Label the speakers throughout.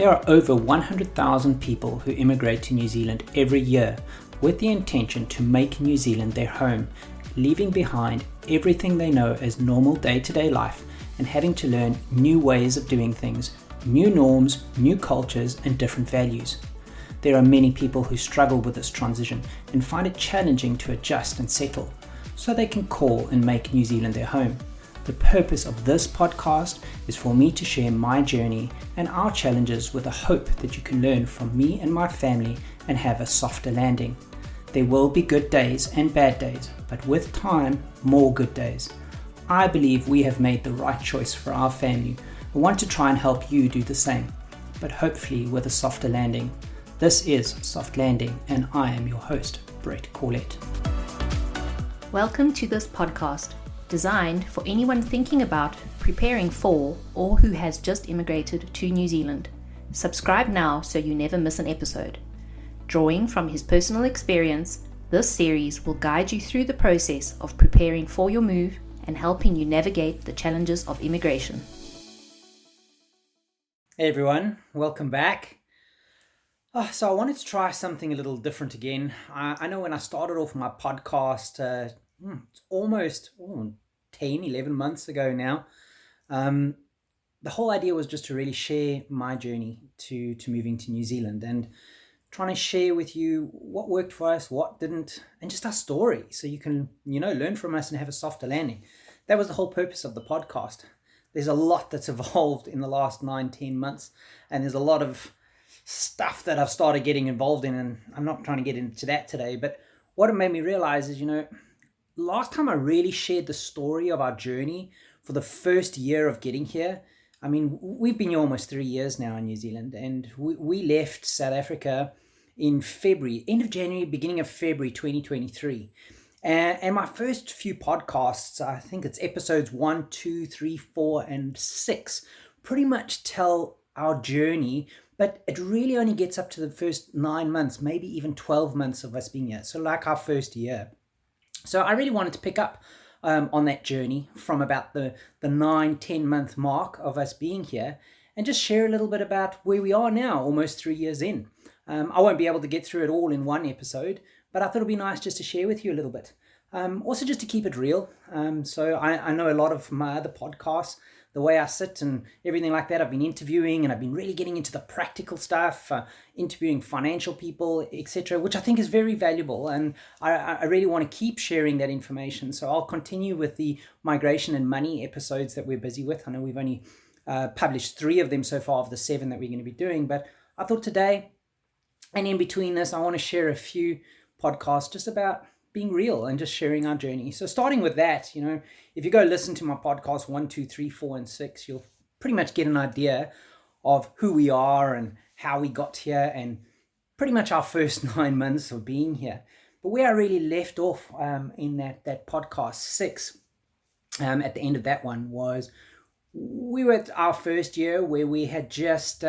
Speaker 1: There are over 100,000 people who immigrate to New Zealand every year with the intention to make New Zealand their home, leaving behind everything they know as normal day-to-day life and having to learn new ways of doing things, new norms, new cultures, and different values. There are many people who struggle with this transition and find it challenging to adjust and settle, so they can call and make New Zealand their home. The purpose of this podcast is for me to share my journey and our challenges with the hope that you can learn from me and my family and have a softer landing. There will be good days and bad days, but with time, more good days. I believe we have made the right choice for our family. I want to try and help you do the same, but hopefully with a softer landing. This is Soft Landing, and I am your host, Brett Corlett.
Speaker 2: Welcome to this podcast, designed for anyone thinking about, preparing for, or who has just immigrated to New Zealand. Subscribe now so you never miss an episode. Drawing from his personal experience, this series will guide you through the process of preparing for your move and helping you navigate the challenges of immigration.
Speaker 1: Hey everyone, welcome back. So I wanted to try something a little different again. I know when I started off my podcast, it's almost 10, 11 months ago now. The whole idea was just to really share my journey to moving to New Zealand and trying to share with you what worked for us, what didn't, and just our story so you can, learn from us and have a softer landing. That was the whole purpose of the podcast. There's a lot that's evolved in the last 9-10 months, and there's a lot of stuff that I've started getting involved in, and I'm not trying to get into that today, but what it made me realize is, last time I really shared the story of our journey for the first year of getting here. I mean, we've been here almost 3 years now in New Zealand, and we left South Africa in February, end of January, beginning of February 2023. And my first few podcasts, I think it's episodes 1, 2, 3, 4, and 6, pretty much tell our journey, but it really only gets up to the first 9 months, maybe even 12 months of us being here. So like our first year. So I really wanted to pick up on that journey from about the 9-10 month mark of us being here and just share a little bit about where we are now, almost 3 years in. I won't be able to get through it all in one episode, but I thought it'd be nice just to share with you a little bit. Also just to keep it real. So I know a lot of my other podcasts, the way I sit and everything like that, I've been interviewing and I've been really getting into the practical stuff, interviewing financial people, etc., which I think is very valuable. And I really want to keep sharing that information. So I'll continue with the migration and money episodes that we're busy with. I know we've only published 3 of them so far of the 7 that we're going to be doing. But I thought today, and in between this, I want to share a few podcasts just about being real and just sharing our journey. So starting with that, if you go listen to my podcast 1, 2, 3, 4, and 6, you'll pretty much get an idea of who we are and how we got here and pretty much our first 9 months of being here. But where I really left off in that podcast 6, at the end of that one, was we were at our first year where we had just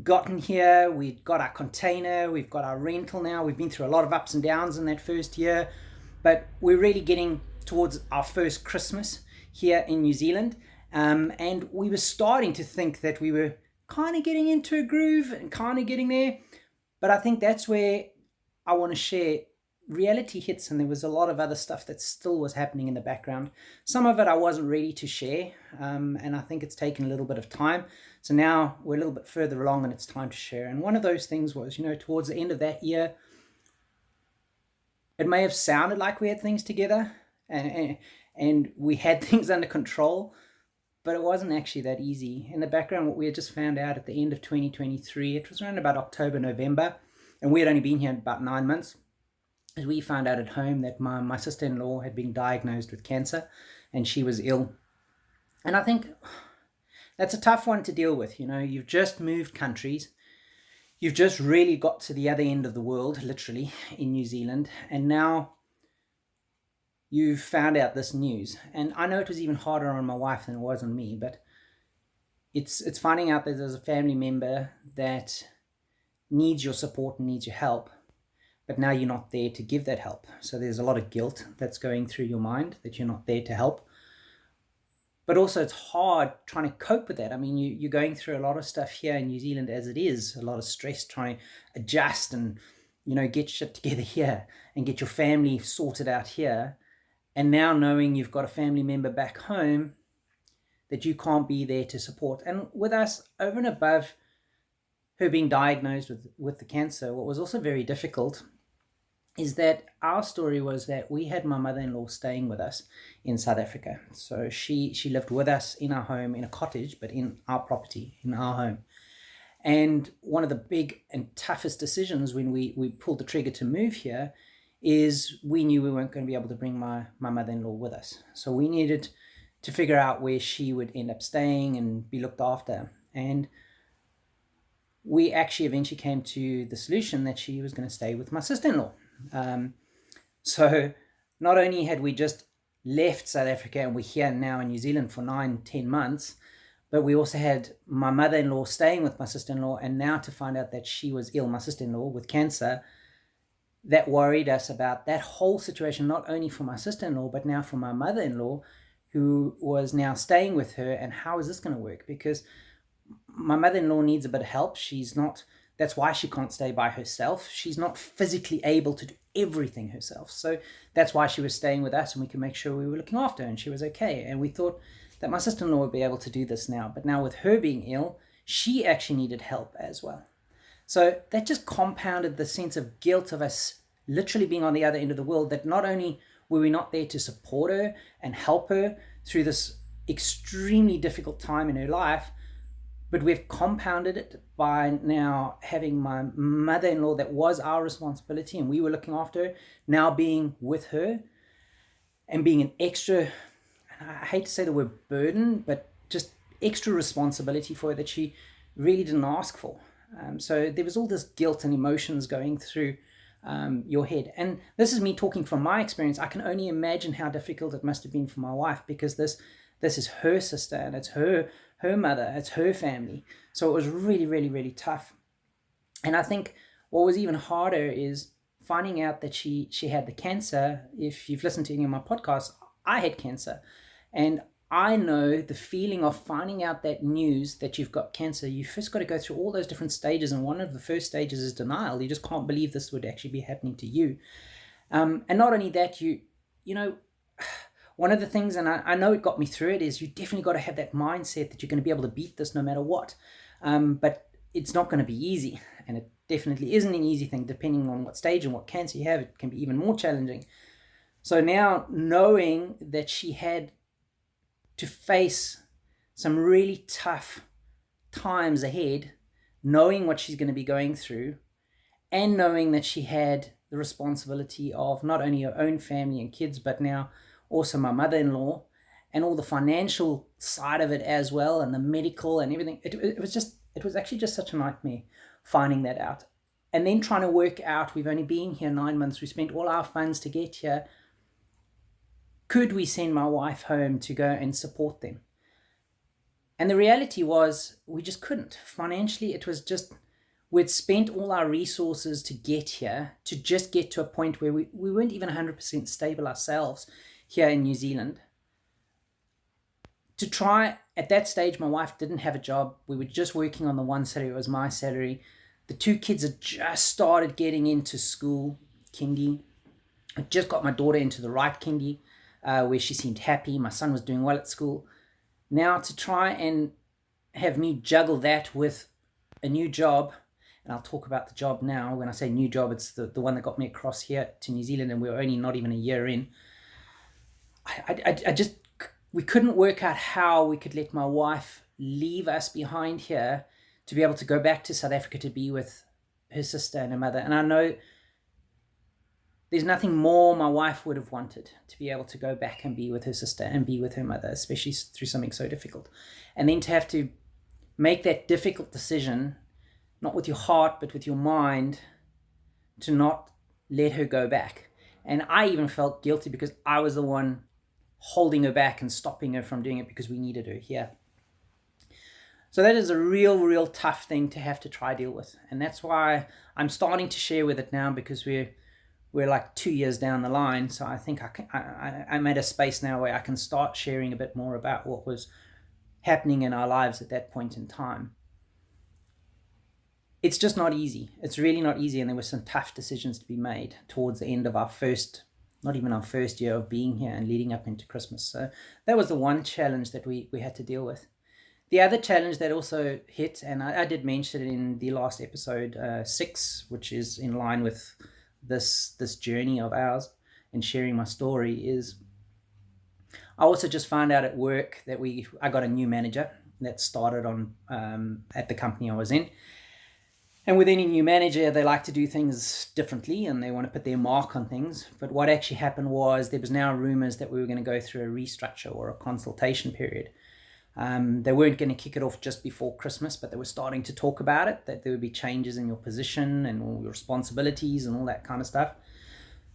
Speaker 1: gotten here. We'd got our container, we've got our rental now. We've been through a lot of ups and downs in that first year, but we're really getting towards our first Christmas here in New Zealand. And we were starting to think that we were kind of getting into a groove and kind of getting there. But I think that's where I want to share reality hits, and there was a lot of other stuff that still was happening in the background. Some of it I wasn't ready to share, and I think it's taken a little bit of time. So now we're a little bit further along and it's time to share. And one of those things was, towards the end of that year, it may have sounded like we had things together and we had things under control, but it wasn't actually that easy. In the background, what we had just found out at the end of 2023, it was around about October, November, and we had only been here about 9 months, as we found out at home that my sister-in-law had been diagnosed with cancer and she was ill. And I think that's a tough one to deal with. You've just moved countries. You've just really got to the other end of the world, literally, in New Zealand. And now you've found out this news. And I know it was even harder on my wife than it was on me, but it's finding out that there's a family member that needs your support and needs your help. But now you're not there to give that help. So there's a lot of guilt that's going through your mind that you're not there to help. but also it's hard trying to cope with that. I mean, you're going through a lot of stuff here in New Zealand as it is, a lot of stress trying to adjust and, get shit together here and get your family sorted out here. And now knowing you've got a family member back home that you can't be there to support. And with us, over and above her being diagnosed with the cancer, what was also very difficult is that our story was that we had my mother-in-law staying with us in South Africa. So she lived with us in our home, in a cottage, but in our property, in our home. And one of the big and toughest decisions when we pulled the trigger to move here is we knew we weren't going to be able to bring my mother-in-law with us. So we needed to figure out where she would end up staying and be looked after. And we actually eventually came to the solution that she was going to stay with my sister-in-law. So not only had we just left South Africa and we're here now in New Zealand for 9-10 months, but we also had my mother-in-law staying with my sister-in-law, and now to find out that she was ill, my sister-in-law, with cancer, that worried us about that whole situation, not only for my sister-in-law, but now for my mother-in-law, who was now staying with her. And how is this going to work? Because my mother-in-law needs a bit of help. That's why she can't stay by herself. She's not physically able to do everything herself. So that's why she was staying with us, and we could make sure we were looking after her and she was okay. And we thought that my sister-in-law would be able to do this now. But now with her being ill, she actually needed help as well. So that just compounded the sense of guilt of us literally being on the other end of the world, that not only were we not there to support her and help her through this extremely difficult time in her life, but we've compounded it by now having my mother-in-law that was our responsibility and we were looking after her, now being with her and being an extra, I hate to say the word burden, but just extra responsibility for her that she really didn't ask for. So there was all this guilt and emotions going through your head. And this is me talking from my experience. I can only imagine how difficult it must have been for my wife, because this is her sister and it's her mother, it's her family. So it was really, really, really tough. And I think what was even harder is finding out that she had the cancer. If you've listened to any of my podcasts, I had cancer. And I know the feeling of finding out that news that you've got cancer. You first got to go through all those different stages. And one of the first stages is denial. You just can't believe this would actually be happening to you. And not only that, you know, one of the things, and I know it got me through it, is you definitely got to have that mindset that you're going to be able to beat this no matter what. But it's not going to be easy. And it definitely isn't an easy thing, depending on what stage and what cancer you have. It can be even more challenging. So now knowing that she had to face some really tough times ahead, knowing what she's going to be going through, and knowing that she had the responsibility of not only her own family and kids, but now also my mother-in-law, and all the financial side of it as well, and the medical and everything. It was actually just such a nightmare finding that out. And then trying to work out, we've only been here 9 months, we spent all our funds to get here. Could we send my wife home to go and support them? And the reality was we just couldn't. Financially, it was just, we'd spent all our resources to get here, to just get to a point where we weren't even 100% stable ourselves here in New Zealand. To try, at that stage, my wife didn't have a job. We were just working on the one salary, it was my salary. The two kids had just started getting into school, kindy. I just got my daughter into the right kindy, where she seemed happy. My son was doing well at school. Now to try and have me juggle that with a new job, and I'll talk about the job now. When I say new job, it's the one that got me across here to New Zealand, and we were only not even a year in. We couldn't work out how we could let my wife leave us behind here to be able to go back to South Africa to be with her sister and her mother. And I know there's nothing more my wife would have wanted, to be able to go back and be with her sister and be with her mother, especially through something so difficult. And then to have to make that difficult decision, not with your heart, but with your mind, to not let her go back. And I even felt guilty because I was the one holding her back and stopping her from doing it because we needed her here. So that is a real tough thing to have to try deal with. And that's why I'm starting to share with it now, because we're we're like 2 years down the line. So I think I'm at a space now where I can start sharing a bit more about what was happening in our lives at that point in time. It's just not easy. It's really not easy. And there were some tough decisions to be made towards the end of not even our first year of being here and leading up into Christmas. So that was the one challenge that we had to deal with. The other challenge that also hit, and I did mention it in the last episode 6, which is in line with this journey of ours and sharing my story, is I also just found out at work that I got a new manager that started on at the company I was in. And with any new manager, they like to do things differently and they want to put their mark on things. But what actually happened was there was now rumors that we were going to go through a restructure or a consultation period. They weren't going to kick it off just before Christmas, but they were starting to talk about it, that there would be changes in your position and all your responsibilities and all that kind of stuff.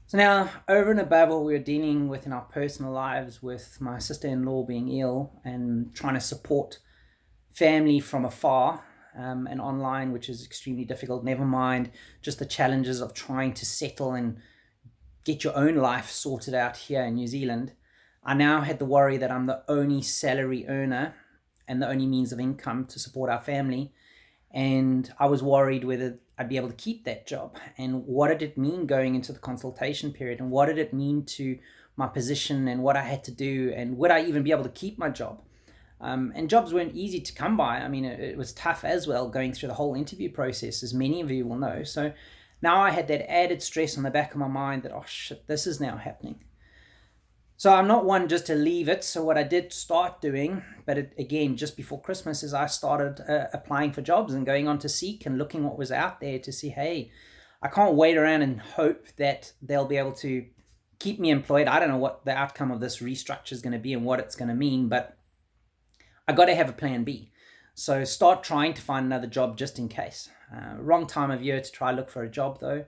Speaker 1: So now, over and above what we were dealing with in our personal lives, with my sister-in-law being ill and trying to support family from afar and online, which is extremely difficult, never mind just the challenges of trying to settle and get your own life sorted out here in New Zealand, I now had the worry that I'm the only salary earner and the only means of income to support our family. And I was worried whether I'd be able to keep that job. And what did it mean going into the consultation period? And what did it mean to my position and what I had to do? And would I even be able to keep my job? And jobs weren't easy to come by. I mean, it was tough as well going through the whole interview process, as many of you will know. So now I had that added stress on the back of my mind that, oh shit, this is now happening. So I'm not one just to leave it. So what I did start doing, but again, just before Christmas, is I started applying for jobs and going on to Seek and looking what was out there to see, hey, I can't wait around and hope that they'll be able to keep me employed. I don't know what the outcome of this restructure is going to be and what it's going to mean, but I got to have a plan B. So start trying to find another job just in case. Wrong time of year to try look for a job though,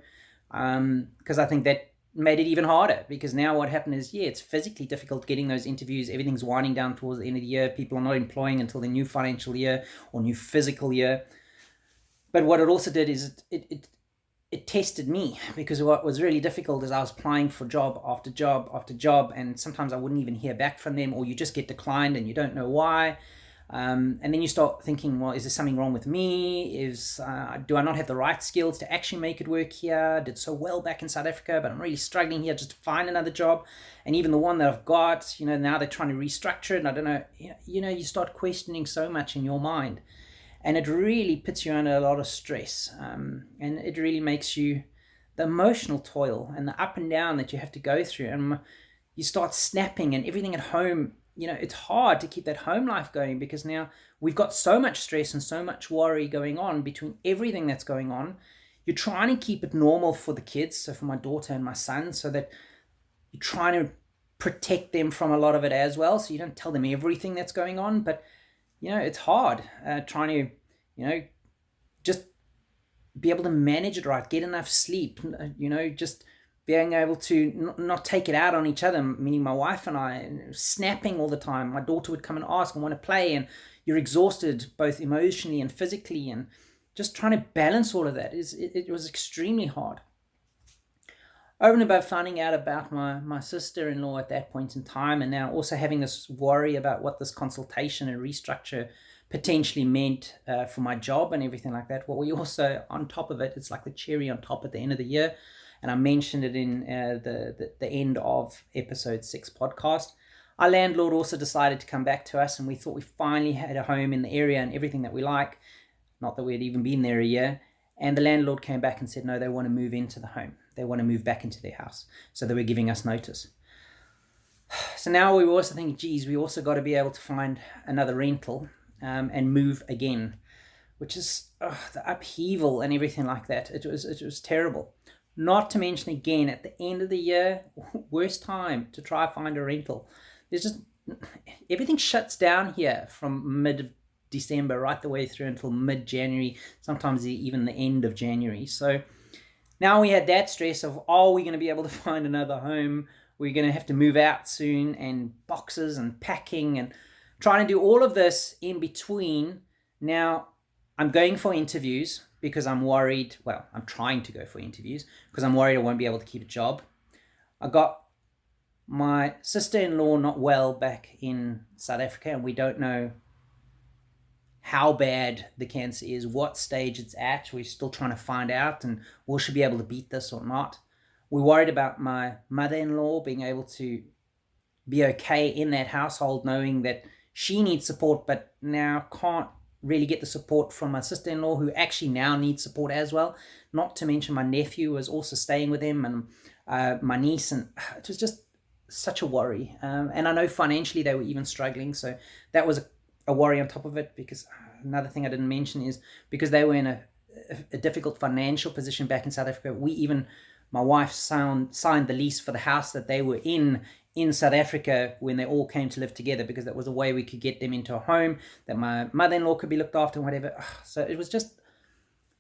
Speaker 1: because I think that made it even harder, because now what happened is, it's physically difficult getting those interviews. Everything's winding down towards the end of the year. People are not employing until the new financial year or new physical year. But what it also did is it tested me, because what was really difficult is I was applying for job after job after job, and sometimes I wouldn't even hear back from them, or you just get declined and you don't know why. And then you start thinking, well, is there something wrong with me? Do I not have the right skills to actually make it work here? I did so well back in South Africa, but I'm really struggling here just to find another job. And even the one that I've got, now they're trying to restructure it, and I don't know, you start questioning so much in your mind. And it really puts you under a lot of stress. And it really makes you, the emotional toil and the up and down that you have to go through. And you start snapping, and everything at home, it's hard to keep that home life going, because now we've got so much stress and so much worry going on between everything that's going on. You're trying to keep it normal for the kids, so for my daughter and my son, so that you're trying to protect them from a lot of it as well. So you don't tell them everything that's going on, but it's hard trying to, just be able to manage it right, get enough sleep, just being able to not take it out on each other, meaning my wife and I, snapping all the time. My daughter would come and ask and want to play, and you're exhausted both emotionally and physically, and just trying to balance all of that it was extremely hard. Over and above finding out about my sister-in-law at that point in time, and now also having this worry about what this consultation and restructure potentially meant for my job and everything like that, what we also, on top of it, it's like the cherry on top at the end of the year, and I mentioned it in the end of episode 6 podcast. Our landlord also decided to come back to us, and we thought we finally had a home in the area and everything that we like. Not that we had even been there a year. And the landlord came back and said, no, they want to move into the home. They want to move back into their house. So they were giving us notice. So now we were also thinking, geez, we also got to be able to find another rental and move again, which is the upheaval and everything like that. It was terrible. Not to mention, again, at the end of the year, worst time to try find a rental. There's just, everything shuts down here from mid-December right the way through until mid-January, sometimes even the end of January. So now we had that stress of, are we going to be able to find another home? We're going to have to move out soon, and boxes and packing and trying to do all of this in between. Now, I'm going for interviews because I'm worried. Well, I'm trying to go for interviews because I'm worried I won't be able to keep a job. I got my sister-in-law not well back in South Africa, and we don't know how bad the cancer is, what stage it's at. We're still trying to find out, and will she be able to beat this or not? We're worried about my mother-in-law being able to be okay in that household, knowing that she needs support, but now can't really get the support from my sister-in-law, who actually now needs support as well. Not to mention my nephew was also staying with him, and my niece, and it was just such a worry. And I know financially they were even struggling, so that was a worry on top of it. Because another thing I didn't mention is because they were in a difficult financial position back in South Africa, my wife signed the lease for the house that they were in South Africa when they all came to live together, because that was a way we could get them into a home that my mother-in-law could be looked after and whatever. So it was just,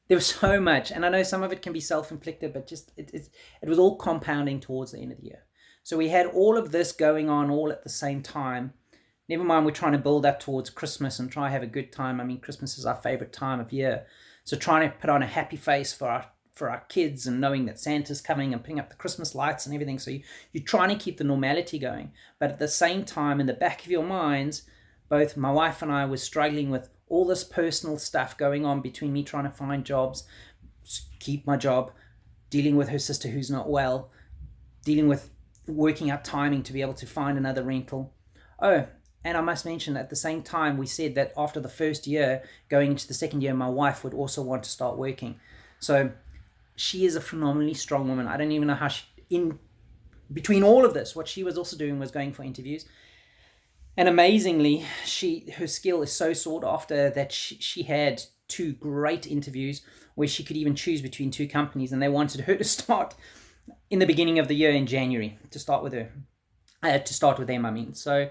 Speaker 1: there was so much, and I know some of it can be self-inflicted, but just it was all compounding towards the end of the year. So we had all of this going on all at the same time. Never mind, we're trying to build up towards Christmas and try to have a good time. I mean, Christmas is our favorite time of year. So trying to put on a happy face for our kids, and knowing that Santa's coming and putting up the Christmas lights and everything. So you're trying to keep the normality going. But at the same time, in the back of your minds, both my wife and I were struggling with all this personal stuff going on between me trying to find jobs, keep my job, dealing with her sister who's not well, dealing with working out timing to be able to find another rental. Oh, and I must mention, at the same time, we said that after the first year, going into the second year, my wife would also want to start working. So she is a phenomenally strong woman. I don't even know how in between all of this, what she was also doing was going for interviews. And amazingly, her skill is so sought after that she had 2 great interviews where she could even choose between 2 companies, and they wanted her to start in the beginning of the year in January to start with them. I mean. So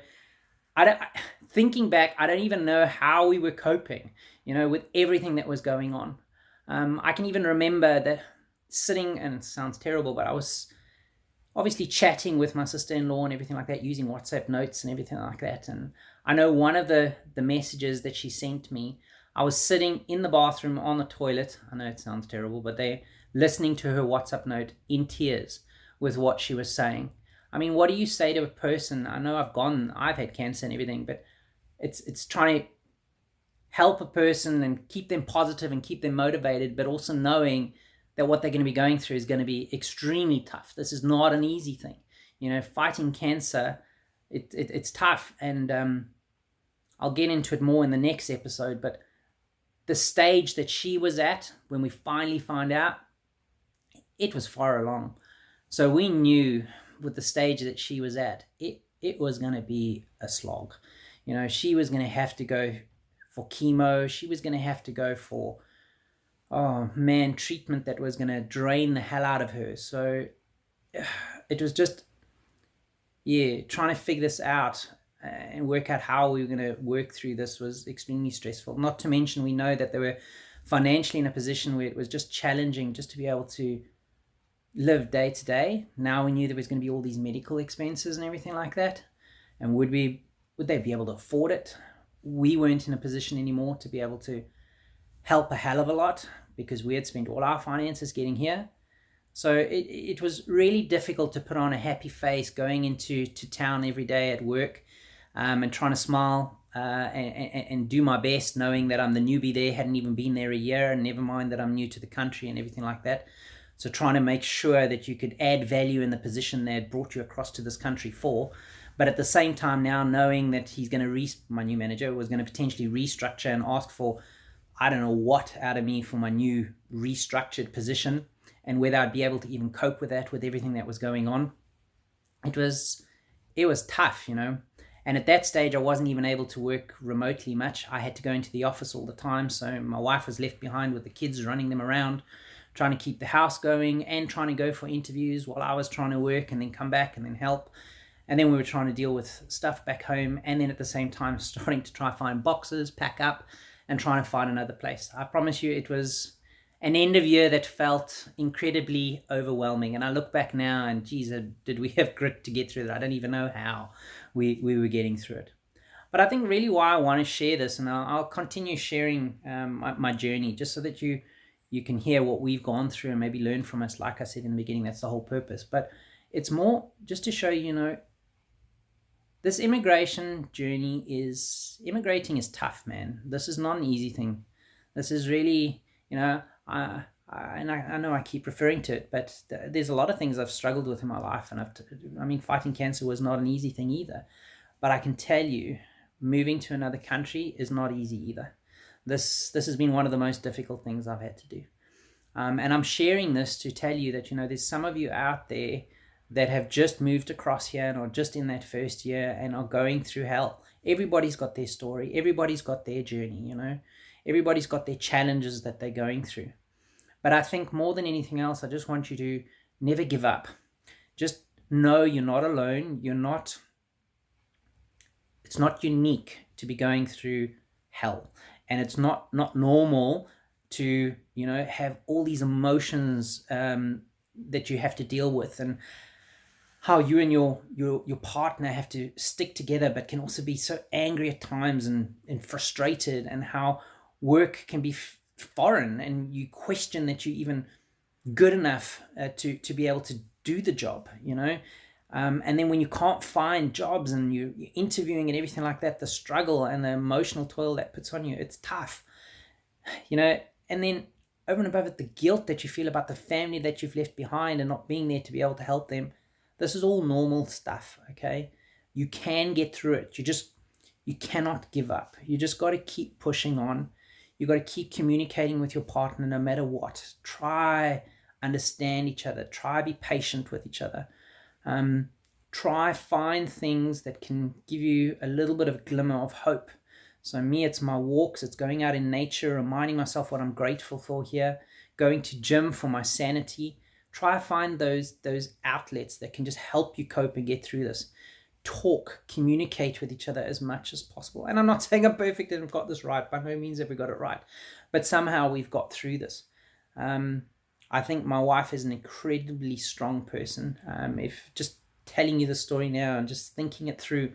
Speaker 1: thinking back, I don't even know how we were coping, with everything that was going on. I can even remember that sitting, and it sounds terrible, but I was obviously chatting with my sister-in-law and everything like that, using WhatsApp notes and everything like that. And I know one of the messages that she sent me, I was sitting in the bathroom on the toilet. I know it sounds terrible, but they're listening to her WhatsApp note in tears with what she was saying. I mean, what do you say to a person? I know I've had cancer and everything, but it's trying to help a person and keep them positive and keep them motivated, but also knowing that what they're going to be going through is going to be extremely tough. This is not an easy thing. Fighting cancer, it's tough. And I'll get into it more in the next episode, but the stage that she was at when we finally found out, it was far along. So we knew with the stage that she was at, it was going to be a slog. She was going to have to go for chemo. She was going to have to go for, treatment that was going to drain the hell out of her. So it was just, trying to figure this out and work out how we were going to work through this was extremely stressful. Not to mention, we know that they were financially in a position where it was just challenging just to be able to live day to day. Now we knew there was going to be all these medical expenses and everything like that. And would they be able to afford it? We weren't in a position anymore to be able to help a hell of a lot, because we had spent all our finances getting here. So it was really difficult to put on a happy face going into town every day at work, and trying to smile and do my best, knowing that I'm the newbie there, hadn't even been there a year, and never mind that I'm new to the country and everything like that. So trying to make sure that you could add value in the position they had brought you across to this country for. But at the same time now, knowing that my new manager was going to potentially restructure and ask for, I don't know what out of me for my new restructured position, and whether I'd be able to even cope with that, with everything that was going on. It was tough, And at that stage, I wasn't even able to work remotely much. I had to go into the office all the time. So my wife was left behind with the kids, running them around, trying to keep the house going and trying to go for interviews while I was trying to work and then come back and then help. And then we were trying to deal with stuff back home, and then at the same time starting to try find boxes, pack up, and trying to find another place. I promise you, it was an end of year that felt incredibly overwhelming. And I look back now and, geez, did we have grit to get through that? I don't even know how we were getting through it. But I think really why I want to share this, and I'll continue sharing my journey, just so that you can hear what we've gone through and maybe learn from us. Like I said in the beginning, that's the whole purpose. But it's more just to show this immigration journey immigrating is tough, man. This is not an easy thing. This is really, I know I keep referring to it, but there's a lot of things I've struggled with in my life, and fighting cancer was not an easy thing either. But I can tell you, moving to another country is not easy either. This has been one of the most difficult things I've had to do. And I'm sharing this to tell you that, there's some of you out there that have just moved across here and are just in that first year and are going through hell. Everybody's got their story. Everybody's got their journey, Everybody's got their challenges that they're going through. But I think more than anything else, I just want you to never give up. Just know you're not alone. It's not unique to be going through hell. And it's not normal to, have all these emotions that you have to deal with, and how you and your partner have to stick together, but can also be so angry at times and frustrated, and how work can be foreign and you question that you're even good enough to be able to do the job, and then when you can't find jobs and you're interviewing and everything like that, the struggle and the emotional toil that puts on you, it's tough, and then over and above it, the guilt that you feel about the family that you've left behind and not being there to be able to help them. This is all normal stuff, okay? You can get through it. You cannot give up. You just got to keep pushing on. You got to keep communicating with your partner no matter what. Try understand each other. Try be patient with each other. Try find things that can give you a little bit of glimmer of hope. So me, it's my walks. It's going out in nature, reminding myself what I'm grateful for here. Going to gym for my sanity. Try find those outlets that can just help you cope and get through this. Talk, communicate with each other as much as possible. And I'm not saying I'm perfect and I've got this right. By no means have we got it right. But somehow we've got through this. I think my wife is an incredibly strong person. If just telling you the story now and just thinking it through,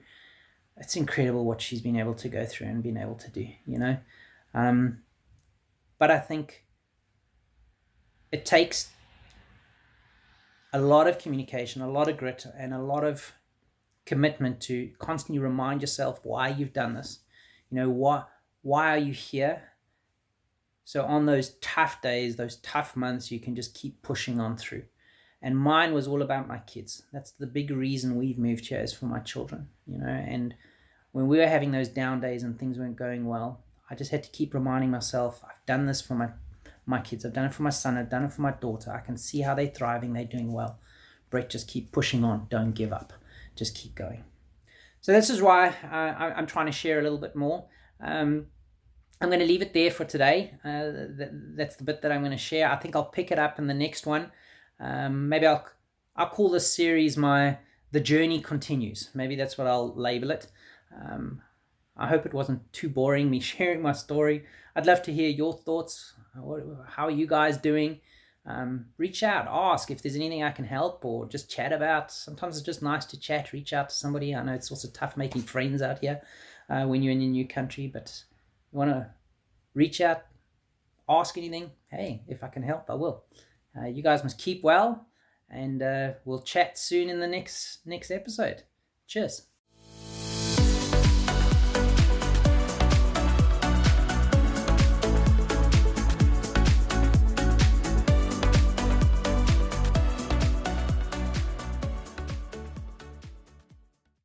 Speaker 1: it's incredible what she's been able to go through and been able to do, But I think it takes a lot of communication, a lot of grit, and a lot of commitment to constantly remind yourself why you've done this. Why are you here? So on those tough days, those tough months, you can just keep pushing on through. And mine was all about my kids. That's the big reason we've moved here, is for my children, And when we were having those down days and things weren't going well, I just had to keep reminding myself, I've done this for my kids. I've done it for my son. I've done it for my daughter. I can see how they're thriving. They're doing well. Brett, just keep pushing on. Don't give up. Just keep going. So this is why I'm trying to share a little bit more. I'm going to leave it there for today. That's the bit that I'm going to share. I think I'll pick it up in the next one. Maybe I'll call this series The Journey Continues. Maybe that's what I'll label it. I hope it wasn't too boring, me sharing my story. I'd love to hear your thoughts. How are you guys doing? Reach out, ask if there's anything I can help, or just chat about. Sometimes it's just nice to chat, reach out to somebody. I know it's also tough making friends out here when you're in a new country, but you want to reach out, ask anything. Hey, if I can help, I will. You guys must keep well, and we'll chat soon in the next episode. Cheers.